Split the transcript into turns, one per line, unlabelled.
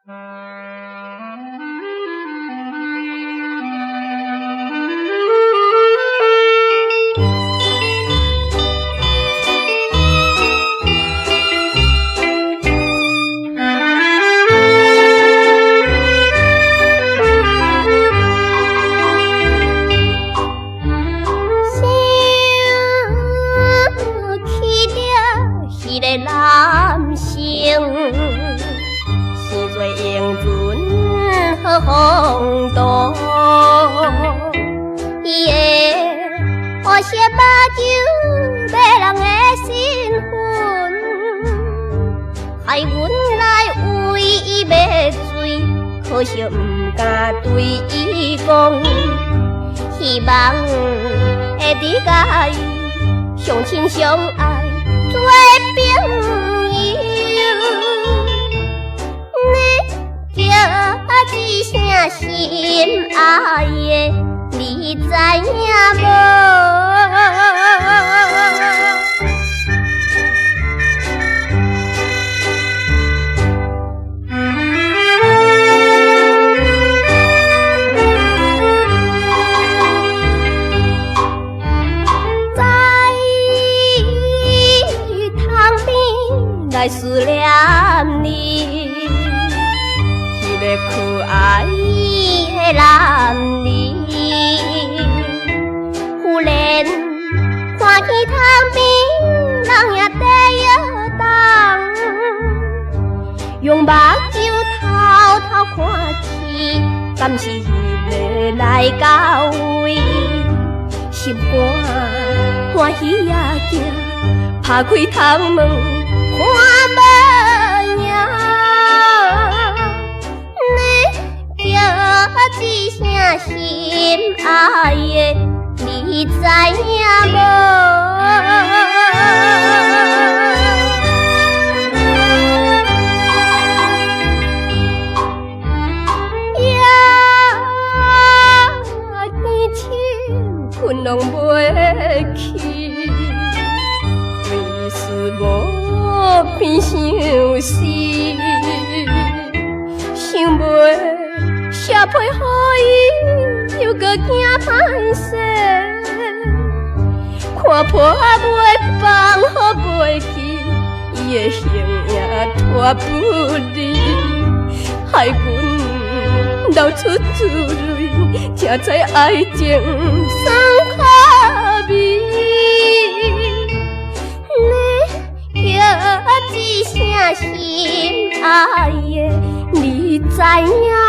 男性是做英俊好风度，伊的黑色目睭迷人的身份，害阮来为伊买水，可惜毋敢对伊讲，希望会伫甲伊相亲相爱做朋友。你叫一声心爱的，你知影无？来思念你，迄个可爱的男儿，忽然看见窗边人也在摇动，用目睭偷偷看去，敢是迄个来到位，心肝欢喜也惊，拍开窗门。看无影，你叫一声心爱的，你知影无？夜深困拢袂去，为思无偏想死，想袂写批予伊，又搁惊歹势，看破袂放，好袂记，伊的形影拖不离，害阮流出珠泪，才知爱情酸可味。叫一声心爱的，你知影？